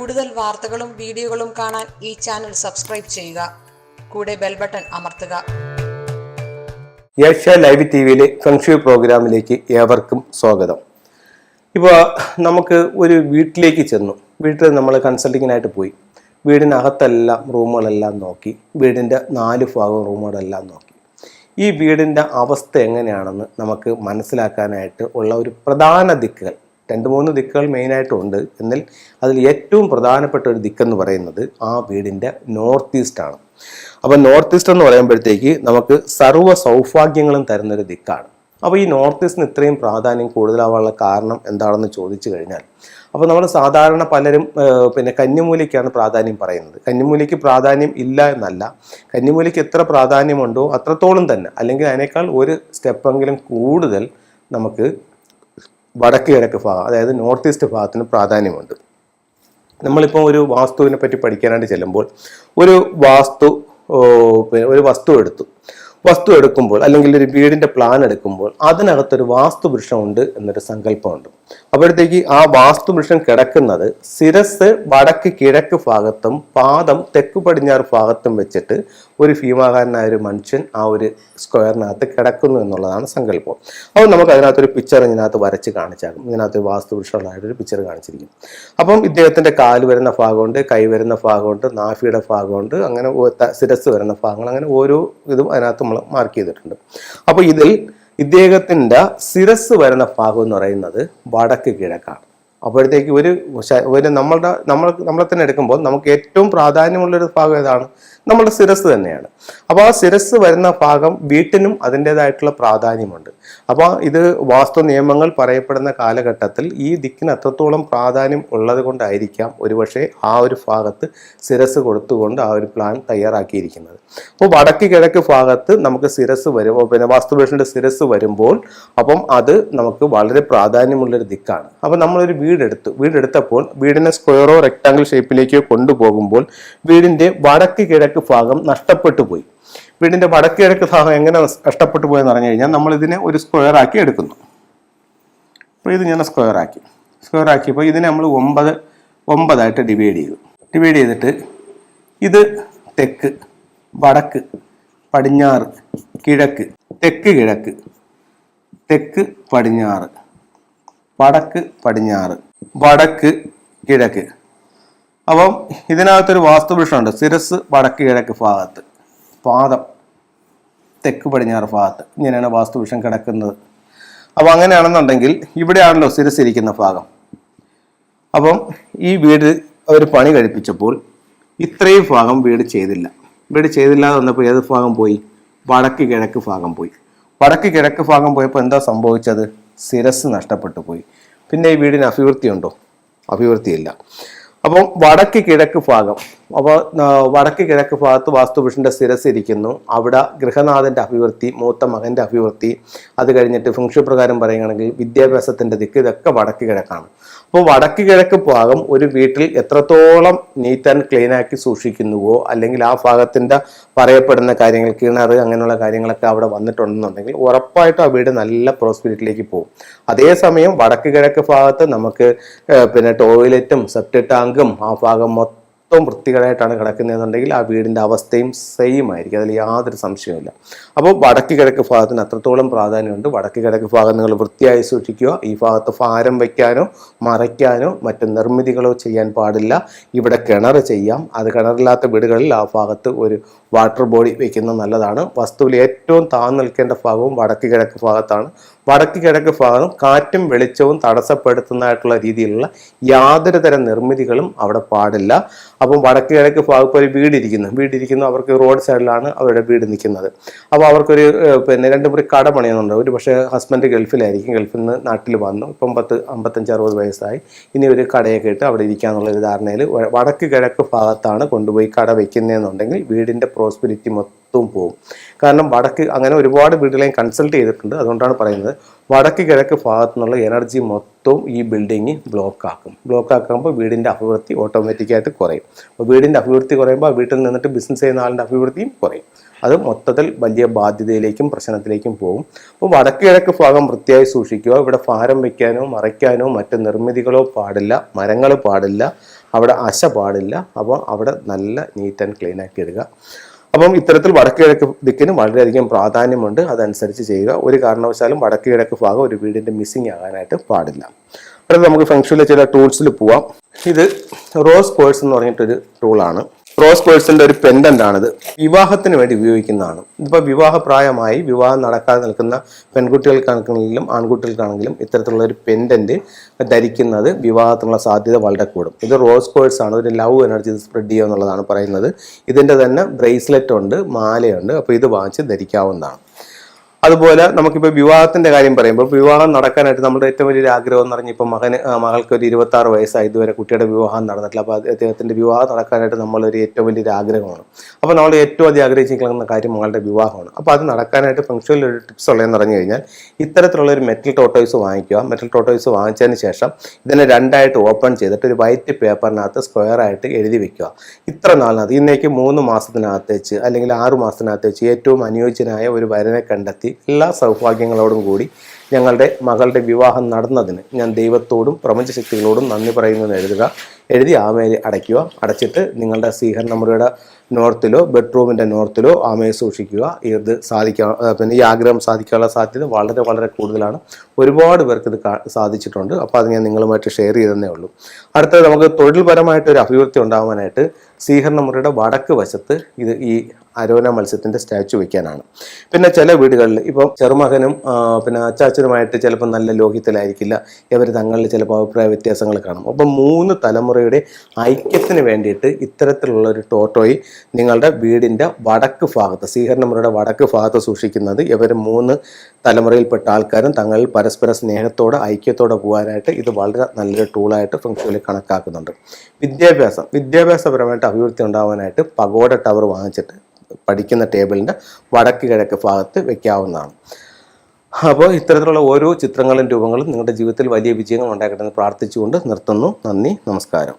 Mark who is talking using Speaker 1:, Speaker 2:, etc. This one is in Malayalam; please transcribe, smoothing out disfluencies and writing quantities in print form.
Speaker 1: കൂടുതൽ വാർത്തകളും വീഡിയോകളും കാണാൻ ഈ ചാനൽ സബ്സ്ക്രൈബ് ചെയ്യുക. കൂടെ ബെൽ ബട്ടൺ അമർത്തുക.
Speaker 2: ഏഷ്യ ലൈവ് ടിവിയിലെ ഫെങ്ഷുയി പ്രോഗ്രാമിലേക്ക് ഏവർക്കും സ്വാഗതം. ഇപ്പോൾ നമുക്ക് ഒരു വീട്ടിലേക്ക് ചെന്നു. വീട്ടിൽ നമ്മൾ കൺസൾട്ടിങ്ങിനായിട്ട് പോയി. വീടിനകത്തെല്ലാം റൂമുകളെല്ലാം നോക്കി. വീടിൻ്റെ 4 ഭാഗം റൂമുകളെല്ലാം നോക്കി. ഈ വീടിൻ്റെ അവസ്ഥ എങ്ങനെയാണെന്ന് നമുക്ക് മനസ്സിലാക്കാനായിട്ട് ഉള്ള ഒരു പ്രധാന ദിക്കുകൾ, 2-3 ദിക്കുകൾ മെയിനായിട്ടുണ്ട്. എന്നാൽ അതിൽ ഏറ്റവും പ്രധാനപ്പെട്ട ഒരു ദിക്കെന്ന് പറയുന്നത് ആ വീടിൻ്റെ നോർത്ത് ഈസ്റ്റ് ആണ്. അപ്പോൾ നോർത്ത് ഈസ്റ്റ് എന്ന് പറയുമ്പോഴത്തേക്ക് നമുക്ക് സർവ്വ സൗഭാഗ്യങ്ങളും തരുന്നൊരു ദിക്കാണ്. അപ്പോൾ ഈ നോർത്ത് ഈസ്റ്റിന് ഇത്രയും പ്രാധാന്യം കൂടുതലാവാനുള്ള കാരണം എന്താണെന്ന് ചോദിച്ചു കഴിഞ്ഞാൽ, അപ്പോൾ നമ്മൾ സാധാരണ പലരും കന്നിമൂലയ്ക്കാണ് പ്രാധാന്യം പറയുന്നത്. കന്നിമൂലയ്ക്ക് പ്രാധാന്യം ഇല്ല എന്നല്ല, കന്നിമൂലയ്ക്ക് എത്ര പ്രാധാന്യമുണ്ടോ അത്രത്തോളം തന്നെ, അല്ലെങ്കിൽ അതിനേക്കാൾ ഒരു സ്റ്റെപ്പെങ്കിലും കൂടുതൽ നമുക്ക് വടക്ക് കിഴക്ക് ഭാഗം, അതായത് നോർത്ത് ഈസ്റ്റ് ഭാഗത്തിന് പ്രാധാന്യമുണ്ട്. നമ്മളിപ്പോൾ ഒരു വാസ്തുവിനെ പറ്റി പഠിക്കാനായിട്ട് ചെല്ലുമ്പോൾ ഒരു വസ്തു എടുക്കുമ്പോൾ അല്ലെങ്കിൽ ഒരു വീടിന്റെ പ്ലാൻ എടുക്കുമ്പോൾ അതിനകത്തൊരു വാസ്തുപുരുഷനുണ്ട് എന്നൊരു സങ്കല്പമുണ്ട്. അപ്പോഴത്തേക്ക് ആ വാസ്തുപുരുഷൻ കിടക്കുന്നത് ശിരസ് വടക്ക് കിഴക്ക് ഭാഗത്തും പാദം തെക്ക് പടിഞ്ഞാറ് ഭാഗത്തും വെച്ചിട്ട് ഒരു ഭീമാകാരനായ ഒരു മനുഷ്യൻ ആ ഒരു സ്ക്വയറിനകത്ത് കിടക്കുന്നു എന്നുള്ളതാണ് സങ്കല്പം. അപ്പോൾ നമുക്ക് അതിനകത്തൊരു പിക്ചർ ഇതിനകത്ത് വരച്ച് കാണിച്ചാകും. ഇതിനകത്ത് വാസ്തുപുരുഷനായിട്ടൊരു പിക്ചർ കാണിച്ചിരിക്കും. അപ്പം ഇദ്ദേഹത്തിന്റെ കാല് വരുന്ന ഭാഗമുണ്ട്, കൈ വരുന്ന ഭാഗമുണ്ട്, നാഭിയുടെ ഭാഗമുണ്ട്, അങ്ങനെ ശിരസ് വരുന്ന ഭാഗങ്ങൾ, അങ്ങനെ ഓരോ ഇതും അതിനകത്ത് നമ്മൾ മാർക്ക് ചെയ്തിട്ടുണ്ട്. അപ്പോൾ ഇതിൽ ഇദ്ദേഹത്തിന്റെ ശിരസ് വരുന്ന ഭാഗം എന്ന് പറയുന്നത് വടക്ക് കിഴക്കാണ്. അപ്പോഴത്തേക്ക് നമ്മളെ തന്നെ എടുക്കുമ്പോൾ നമുക്ക് ഏറ്റവും പ്രാധാന്യമുള്ളൊരു ഭാഗം ഏതാണ്? നമ്മുടെ ശിരസ് തന്നെയാണ്. അപ്പോൾ ആ ശിരസ് വരുന്ന ഭാഗം വീട്ടിനും അതിൻ്റെതായിട്ടുള്ള പ്രാധാന്യമുണ്ട്. അപ്പോൾ ഇത് വാസ്തു നിയമങ്ങൾ പറയപ്പെടുന്ന കാലഘട്ടത്തിൽ ഈ ദിക്കിന് അത്രത്തോളം പ്രാധാന്യം ഉള്ളത് കൊണ്ടായിരിക്കാം ഒരുപക്ഷെ ആ ഒരു ഭാഗത്ത് ശിരസ് കൊടുത്തുകൊണ്ട് ആ ഒരു പ്ലാൻ തയ്യാറാക്കിയിരിക്കുന്നത്. അപ്പോൾ വടക്ക് കിഴക്ക് ഭാഗത്ത് നമുക്ക് ശിരസ് വരുമ്പോൾ, വാസ്തുപുരുഷന്റെ ശിരസ് വരുമ്പോൾ, അപ്പം അത് നമുക്ക് വളരെ പ്രാധാന്യമുള്ളൊരു ദിക്കാണ്. അപ്പം നമ്മളൊരു വീടെടുത്തപ്പോൾ വീടിനെ സ്ക്വയറോ റെക്ടാങ്കിൾ ഷേപ്പിലേക്കോ കൊണ്ടുപോകുമ്പോൾ വീടിന്റെ വടക്ക് കിഴക്ക് ഭാഗം നഷ്ടപ്പെട്ടു പോയി. വീടിന്റെ വടക്ക് കിഴക്ക് ഭാഗം എങ്ങനെ നഷ്ടപ്പെട്ടു പോയെന്ന് പറഞ്ഞു കഴിഞ്ഞാൽ, നമ്മൾ ഇതിനെ ഒരു സ്ക്വയർ ആക്കി എടുക്കുന്നു. അപ്പോൾ ഇത് ഞാൻ സ്ക്വയർ ആക്കിയപ്പോൾ ഇതിനെ നമ്മൾ 9 ഡിവൈഡ് ചെയ്തിട്ട് ഇത് തെക്ക്, വടക്ക്, പടിഞ്ഞാറ്, കിഴക്ക്, തെക്ക് കിഴക്ക്, തെക്ക് പടിഞ്ഞാറ്, വടക്ക് പടിഞ്ഞാറ്, വടക്ക് കിഴക്ക്. അപ്പം ഇതിനകത്തൊരു വാസ്തുപുരുഷനുണ്ട്. ശിരസ് വടക്ക് കിഴക്ക് ഭാഗത്ത്, പാദം തെക്ക് പടിഞ്ഞാറ് ഭാഗത്ത്. ഇങ്ങനെയാണ് വാസ്തുപുരുഷൻ കിടക്കുന്നത്. അപ്പം അങ്ങനെയാണെന്നുണ്ടെങ്കിൽ ഇവിടെയാണല്ലോ ശിരസ് ഇരിക്കുന്ന ഭാഗം. അപ്പം ഈ വീട് അവർ പണി കഴിപ്പിച്ചപ്പോൾ ഇത്രയും ഭാഗം വീട് ചെയ്തില്ലാതെ വന്നപ്പോൾ ഏത് ഭാഗം പോയി? വടക്ക് കിഴക്ക് ഭാഗം പോയി. വടക്ക് കിഴക്ക് ഭാഗം പോയപ്പോൾ എന്താ സംഭവിച്ചത്? ശിരസ് നഷ്ടപ്പെട്ടു പോയി. പിന്നെ ഈ വീടിന് അഭിവൃദ്ധിയുണ്ടോ? അഭിവൃദ്ധിയില്ല. അപ്പം വടക്ക് കിഴക്ക് ഭാഗം, അപ്പോൾ വടക്ക് കിഴക്ക് ഭാഗത്ത് വാസ്തുപുരുഷന്റെ ശിരസ് ഇരിക്കുന്നു. അവിടെ ഗൃഹനാഥന്റെ അഭിവൃദ്ധി, മൂത്ത മകന്റെ അഭിവൃദ്ധി, അത് കഴിഞ്ഞിട്ട് ഫെങ്ഷുയി പ്രകാരം പറയുകയാണെങ്കിൽ വിദ്യാഭ്യാസത്തിന്റെ ദിക്ക്, ഇതൊക്കെ വടക്ക് കിഴക്കാണ്. അപ്പോൾ വടക്ക് കിഴക്ക് ഭാഗം ഒരു വീട്ടിൽ എത്രത്തോളം നീറ്റ് ആൻഡ് ക്ലീൻ ആക്കി സൂക്ഷിക്കുന്നുവോ, അല്ലെങ്കിൽ ആ ഭാഗത്തിന്റെ പറയപ്പെടുന്ന കാര്യങ്ങൾ, കിണർ, അങ്ങനെയുള്ള കാര്യങ്ങളൊക്കെ അവിടെ വന്നിട്ടുണ്ടെന്നുണ്ടെങ്കിൽ ഉറപ്പായിട്ടും ആ വീട് നല്ല പ്രോസ്പെരിറ്റിയിലേക്ക് പോകും. അതേസമയം വടക്ക് കിഴക്ക് ഭാഗത്ത് നമുക്ക് ടോയ്ലറ്റും സെപ്റ്റിക് ടാങ്കും ആ ഭാഗം മൊത്തം വൃത്തികേടായിട്ടാണ് കിടക്കുന്നതെന്നുണ്ടെങ്കിൽ ആ വീടിന്റെ അവസ്ഥയും സെയിം ആയിരിക്കും. അതിൽ യാതൊരു സംശയവുമില്ല. അപ്പോൾ വടക്ക് കിഴക്ക് ഭാഗത്തിന് അത്രത്തോളം പ്രാധാന്യമുണ്ട്. വടക്ക് കിഴക്ക് ഭാഗം നിങ്ങൾ വൃത്തിയായി സൂക്ഷിക്കുക. ഈ ഭാഗത്ത് ഭാരം വയ്ക്കാനോ മറയ്ക്കാനോ മറ്റ് നിർമ്മിതികളോ ചെയ്യാൻ പാടില്ല. ഇവിടെ കിണർ ചെയ്യാം. അത് കിണറില്ലാത്ത വീടുകളിൽ ആ ഭാഗത്ത് ഒരു വാട്ടർ ബോഡി വയ്ക്കുന്നത് നല്ലതാണ്. വസ്തുവിൽ ഏറ്റവും താഴ്ന്നു നിൽക്കേണ്ട ഭാഗവും വടക്ക് കിഴക്ക് ഭാഗത്താണ്. വടക്ക് കിഴക്ക് ഭാഗം കാറ്റും വെളിച്ചവും തടസ്സപ്പെടുത്തുന്നതായിട്ടുള്ള രീതിയിലുള്ള യാതൊരു തരം നിർമ്മിതികളും അവിടെ പാടില്ല. അപ്പം വടക്ക് കിഴക്ക് ഭാഗം ഇപ്പോൾ ഒരു വീടിരിക്കുന്നു, അവർക്ക് റോഡ് സൈഡിലാണ് അവരുടെ വീട് നിൽക്കുന്നത്. അപ്പോൾ അവർക്കൊരു 2 മുറി കട പണിയുന്നുണ്ട്. ഒരു പക്ഷേ ഹസ്ബൻഡ് ഗൾഫിലായിരിക്കും, ഗൾഫിൽ നിന്ന് നാട്ടിൽ വന്നു, ഇപ്പം 55-60 വയസ്സായി, ഇനി ഒരു കടയൊക്കെ ഇട്ട് അവിടെ ഇരിക്കാന്നുള്ള ഒരു ധാരണയിൽ വടക്ക് കിഴക്ക് ഭാഗത്താണ് കൊണ്ടുപോയി കട വയ്ക്കുന്നതെന്നുണ്ടെങ്കിൽ വീടിന്റെ പ്രോസ്പെരിറ്റി മൊത്തവും പോകും. കാരണം വടക്ക്, അങ്ങനെ ഒരുപാട് വീടുകളെയും കൺസൾട്ട് ചെയ്തിട്ടുണ്ട്. അതുകൊണ്ടാണ് പറയുന്നത് വടക്ക് കിഴക്ക് ഭാഗത്തു നിന്നുള്ള എനർജി മൊത്തവും ഈ ബിൽഡിങ് ബ്ലോക്ക് ആക്കുമ്പോൾ വീടിന്റെ അഭിവൃദ്ധി ഓട്ടോമാറ്റിക്കായിട്ട് കുറയും. അപ്പോൾ വീടിന്റെ അഭിവൃദ്ധി കുറയുമ്പോൾ വീട്ടിൽ നിന്നിട്ട് ബിസിനസ് ചെയ്യുന്ന ആളുടെ അഭിവൃദ്ധിയും കുറയും. അത് മൊത്തത്തിൽ വലിയ ബാധ്യതയിലേക്കും പ്രശ്നത്തിലേക്കും പോകും. അപ്പോൾ വടക്ക് കിഴക്ക് ഭാഗം വൃത്തിയായി സൂക്ഷിക്കുക. ഇവിടെ ഭാരം വയ്ക്കാനോ മറയ്ക്കാനോ മറ്റ് നിർമ്മിതികളോ പാടില്ല, മരങ്ങൾ പാടില്ല. അവിടെ അശ പാടില്ല. അപ്പോൾ അവിടെ നല്ല നീറ്റ് ആൻഡ് ക്ലീൻ ആക്കി ഇടുക. അപ്പം ഇത്തരത്തിൽ വടക്ക് കിഴക്ക് ദിക്കിന് വളരെയധികം പ്രാധാന്യമുണ്ട്. അതനുസരിച്ച് ചെയ്യുക. ഒരു കാരണവശാലും വടക്ക് കിഴക്ക് ഭാഗം ഒരു വീടിൻ്റെ മിസ്സിങ് ആകാനായിട്ട് പാടില്ല. അടുത്ത് നമുക്ക് ഫെങ്ഷുയിലെ ചില ടൂൾസിൽ പോവാം. ഇത് റോസ് പേഴ്സ് എന്ന് പറഞ്ഞിട്ടൊരു ടൂളാണ്. റോസ് പേഴ്സിന്റെ ഒരു പെൻഡന്റ് ആണിത്. വിവാഹത്തിന് വേണ്ടി ഉപയോഗിക്കുന്നതാണ്. ഇതിപ്പോൾ വിവാഹപ്രായമായി വിവാഹം നടക്കാതെ നിൽക്കുന്ന പെൺകുട്ടികൾക്കാണെങ്കിലും ആൺകുട്ടികൾക്കാണെങ്കിലും ഇത്തരത്തിലുള്ള ഒരു പെൻഡന്റ് ധരിക്കുന്നത് വിവാഹത്തിനുള്ള സാധ്യത വളരെ കൂടും. ഇത് റോസ് പേഴ്സ് ആണ്. ഒരു ലവ് എനർജി സ്പ്രെഡ് ചെയ്യുക എന്നുള്ളതാണ് പറയുന്നത്. ഇതിന്റെ തന്നെ ബ്രേസ്ലെറ്റ് ഉണ്ട്, മാലയുണ്ട്. അപ്പോൾ ഇത് വാങ്ങിച്ച് ധരിക്കാവുന്നതാണ്. അതുപോലെ നമുക്കിപ്പോൾ വിവാഹത്തിന്റെ കാര്യം പറയുമ്പോൾ വിവാഹം നടക്കാനായിട്ട് നമ്മുടെ ഏറ്റവും വലിയൊരു ആഗ്രഹം എന്ന് പറഞ്ഞാൽ ഇപ്പം മകൾക്ക് ഒരു 26 വയസ്സായി, ഇതുവരെ കുട്ടിയുടെ വിവാഹം നടന്നിട്ടില്ല. അപ്പോൾ അദ്ദേഹത്തിന്റെ വിവാഹം നടക്കാനായിട്ട് നമ്മളൊരു ഏറ്റവും വലിയൊരു ആഗ്രഹമാണ്. അപ്പോൾ നമ്മൾ ഏറ്റവും അധികം ആഗ്രഹിച്ചിരിക്കുന്ന കാര്യം മകളുടെ വിവാഹമാണ്. അപ്പോൾ അത് നടക്കാനായിട്ട് ഫംഗ്ഷനിൽ ഒരു ടിപ്സ് ഉള്ളതെന്ന് പറഞ്ഞു കഴിഞ്ഞാൽ ഇത്തരത്തിലുള്ള ഒരു മെറ്റൽ ടോട്ടോയ്സ് വാങ്ങിക്കുക. മെറ്റൽ ടോട്ടോയ്സ് വാങ്ങിച്ചതിന് ശേഷം ഇതിനെ രണ്ടായിട്ട് ഓപ്പൺ ചെയ്തിട്ട് ഒരു വൈറ്റ് പേപ്പറിനകത്ത് സ്ക്വയർ ആയിട്ട് എഴുതി വെക്കുക. ഇത്ര നാളിനകത്ത് ഇന്നേക്ക് 3 മാസത്തിനകത്ത് വെച്ച് അല്ലെങ്കിൽ 6 മാസത്തിനകത്ത് വെച്ച് ഏറ്റവും അനുയോജ്യനായ ഒരു വരനെ കണ്ടെത്തി എല്ലാ സൗഭാഗ്യങ്ങളോടും കൂടി ഞങ്ങളുടെ മകളുടെ വിവാഹം നടന്നതിന് ഞാൻ ദൈവത്തോടും പ്രപഞ്ചശക്തികളോടും നന്ദി പറയുന്നതെന്ന് എഴുതുക. എഴുതി ആമയിൽ അടയ്ക്കുക. അടച്ചിട്ട് നിങ്ങളുടെ സ്വീകരണ മുറിയുടെ നോർത്തിലോ ബെഡ്റൂമിൻ്റെ നോർത്തിലോ ആമയെ സൂക്ഷിക്കുക. ഇത് പിന്നെ ഈ ആഗ്രഹം സാധിക്കാനുള്ള സാധ്യത വളരെ വളരെ കൂടുതലാണ്. ഒരുപാട് പേർക്ക് ഇത് സാധിച്ചിട്ടുണ്ട്. അപ്പോൾ അത് ഞാൻ നിങ്ങളുമായിട്ട് ഷെയർ ചെയ്തതേ ഉള്ളൂ. അടുത്തത് നമുക്ക് തൊഴിൽപരമായിട്ട് ഒരു അഭിവൃദ്ധി ഉണ്ടാകാനായിട്ട് സ്വീകരണ മുറിയുടെ വടക്ക് വശത്ത് ഈ അരോന മത്സ്യത്തിൻ്റെ സ്റ്റാച്ചു വയ്ക്കാനാണ്. പിന്നെ ചില വീടുകളിൽ ഇപ്പോൾ ചെറുമകനും പിന്നെ അച്ചാച്ചനുമായിട്ട് ചിലപ്പോൾ നല്ല ലോഹിതത്തിലായിരിക്കില്ല. ഇവർ തങ്ങളിൽ ചിലപ്പോൾ അഭിപ്രായ വ്യത്യാസങ്ങൾ കാണും. അപ്പം 3 തലമുറയുടെ ഐക്യത്തിന് വേണ്ടിയിട്ട് ഇത്തരത്തിലുള്ള ഒരു ടോട്ടോയി നിങ്ങളുടെ വീടിൻ്റെ വടക്ക് ഭാഗത്ത് സ്വീകരണ മുറിയുടെ വടക്ക് ഭാഗത്ത് സൂക്ഷിക്കുന്നത് ഇവർ 3 തലമുറയിൽപ്പെട്ട ആൾക്കാരും തങ്ങളിൽ പരസ്പര സ്നേഹത്തോടെ ഐക്യത്തോടെ പോകാനായിട്ട് ഇത് വളരെ നല്ലൊരു ടൂളായിട്ട് ഫംഗ്ഷനിൽ കണക്കാക്കുന്നുണ്ട്. വിദ്യാഭ്യാസപരമായിട്ട് അഭിവൃദ്ധി ഉണ്ടാവാനായിട്ട് പഗോഡ ടവർ വാങ്ങിച്ചിട്ട് പഠിക്കുന്ന ടേബിളിൻ്റെ വടക്ക് കിഴക്ക് ഭാഗത്ത് വെക്കാവുന്നതാണ്. അപ്പോൾ ഇത്തരത്തിലുള്ള ഓരോ ചിത്രങ്ങളും രൂപങ്ങളും നിങ്ങളുടെ ജീവിതത്തിൽ വലിയ വിജയങ്ങൾ ഉണ്ടാക്കട്ടെ എന്ന് പ്രാർത്ഥിച്ചുകൊണ്ട് നിർത്തുന്നു. നന്ദി, നമസ്കാരം.